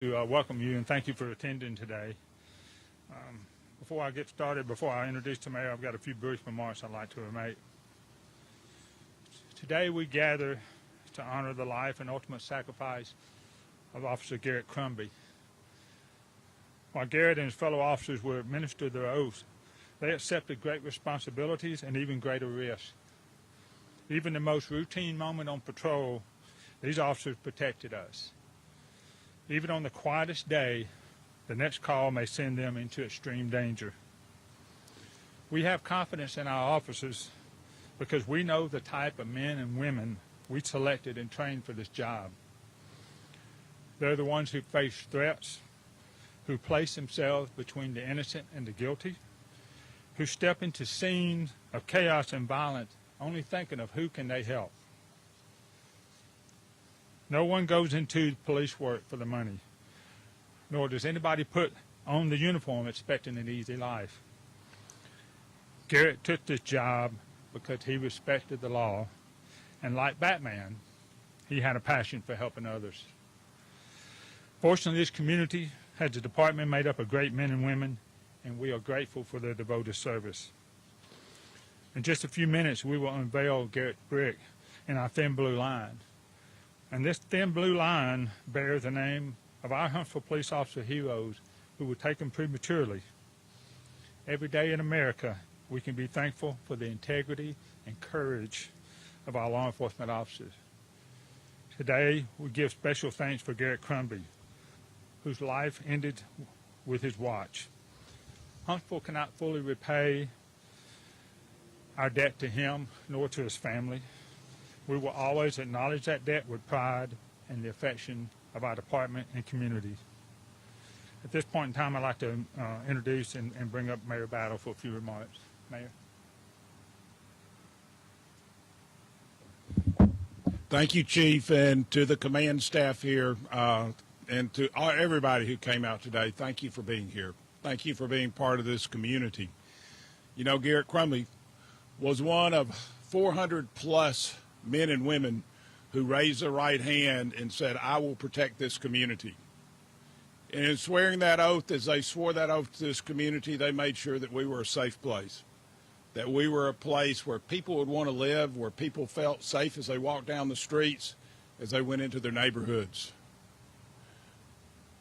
to welcome you and thank you for attending today. Before I get started, before I introduce the mayor, I've got a few brief remarks I'd like to make. Today we gather to honor the life and ultimate sacrifice of Officer Garrett Crumby. While Garrett and his fellow officers were administered their oaths, they accepted great responsibilities and even greater risks. Even the most routine moment on patrol, these officers protected us. Even on the quietest day, the next call may send them into extreme danger. We have confidence in our officers because we know the type of men and women we selected and trained for this job. They're the ones who face threats, who place themselves between the innocent and the guilty, who step into scenes of chaos and violence only thinking of who can they help. No one goes into police work for the money, nor does anybody put on the uniform expecting an easy life. Garrett took this job because he respected the law, and like Batman, he had a passion for helping others. Fortunately, this community has a department made up of great men and women, and we are grateful for their devoted service. In just a few minutes, we will unveil Garrett's brick in our thin blue line. And this thin blue line bears the name of our Huntsville police officer heroes who were taken prematurely. Every day in America, we can be thankful for the integrity and courage of our law enforcement officers. Today, we give special thanks for Garrett Crumby, whose life ended with his watch. Huntsville cannot fully repay our debt to him nor to his family. We will always acknowledge that debt with pride and the affection of our department and community. At this point in time, I'd like to introduce and bring up Mayor Battle for a few remarks. Mayor. Thank you, Chief, and to the command staff here, and to everybody who came out today. Thank you for being here. Thank you for being part of this community. You know, Garrett Crumby was one of 400 plus men and women who raised their right hand and said, "I will protect this community." And in swearing that oath, as they swore that oath to this community, they made sure that we were a safe place, that we were a place where people would want to live, where people felt safe as they walked down the streets, as they went into their neighborhoods.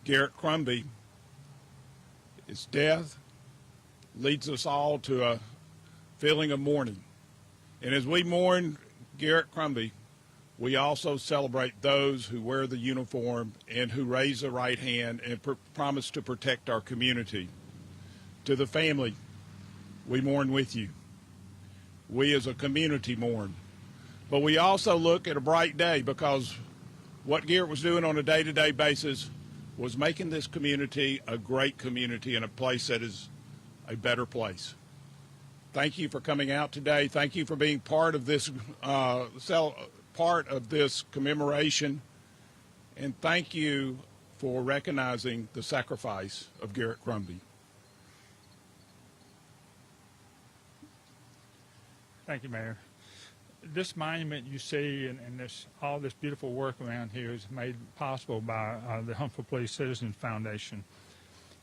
Garrett Crumby, his death leads us all to a feeling of mourning. And as we mourn Garrett Crumby, we also celebrate those who wear the uniform and who raise the right hand and promise to protect our community. To the family, we mourn with you. We as a community mourn. But we also look at a bright day, because what Garrett was doing on a day-to-day basis was making this community a great community and a place that is a better place. Thank you for coming out today. Thank you for being part of this commemoration, and thank you for recognizing the sacrifice of Garrett Crumby. Thank you, Mayor. This monument you see and all this beautiful work around here is made possible by the Huntsville Police Citizens Foundation.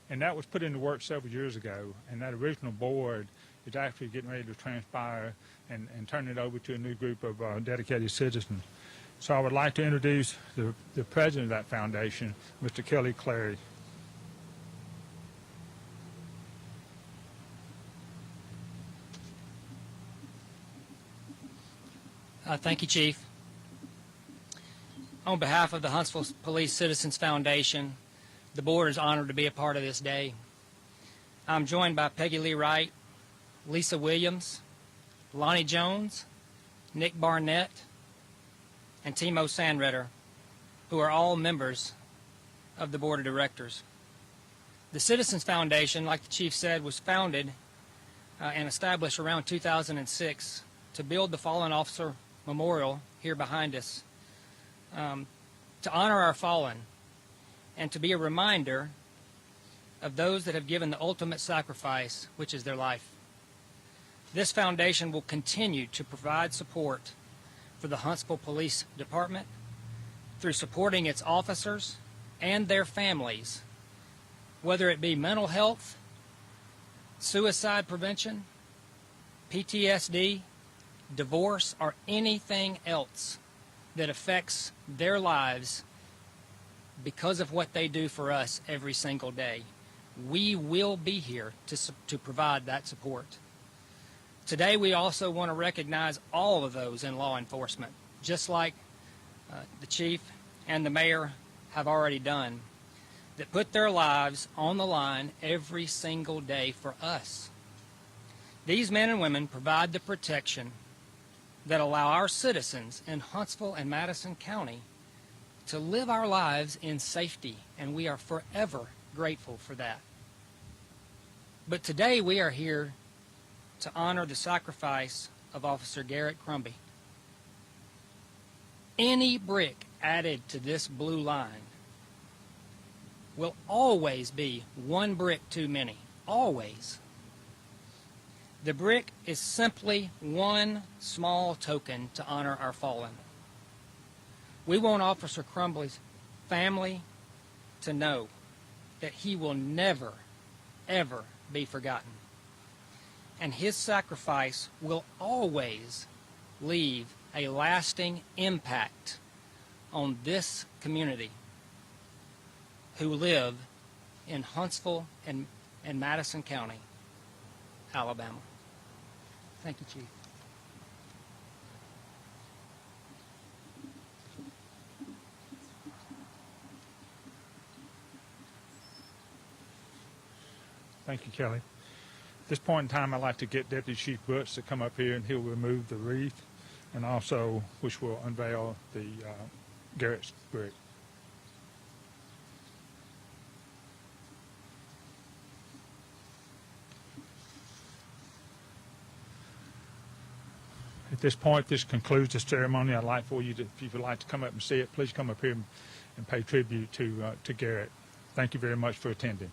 And that was put into work several years ago, and that original board is actually getting ready to transpire and turn it over to a new group of dedicated citizens. So I would like to introduce the president of that foundation, Mr. Kelly Clary. Thank you, Chief. On behalf of the Huntsville Police Citizens Foundation, the board is honored to be a part of this day. I'm joined by Peggy Lee Wright, Lisa Williams, Lonnie Jones, Nick Barnett, and Timo Sandretter, who are all members of the board of directors. The Citizens Foundation, like the Chief said, was founded and established around 2006 to build the Fallen Officer Memorial here behind us, to honor our fallen and to be a reminder of those that have given the ultimate sacrifice, which is their life. This foundation will continue to provide support for the Huntsville Police Department through supporting its officers and their families, whether it be mental health, suicide prevention, PTSD, divorce, or anything else that affects their lives because of what they do for us every single day. We will be here to provide that support. Today, we also want to recognize all of those in law enforcement, just like the chief and the mayor have already done, that put their lives on the line every single day for us. These men and women provide the protection that allow our citizens in Huntsville and Madison County to live our lives in safety, and we are forever grateful for that. But today we are here to honor the sacrifice of Officer Garrett Crumby. Any brick added to this blue line will always be one brick too many, always. The brick is simply one small token to honor our fallen. We want Officer Crumby's family to know that he will never, ever be forgotten. And his sacrifice will always leave a lasting impact on this community who live in Huntsville and Madison County, Alabama. Thank you, Chief. Thank you, Kelly. At this point in time, I'd like to get Deputy Chief Butts to come up here, and he'll remove the wreath, and also, which will unveil the Garrett's brick. At this point, this concludes the ceremony. I'd like for you to, if you would like to come up and see it, please come up here and pay tribute to Garrett. Thank you very much for attending.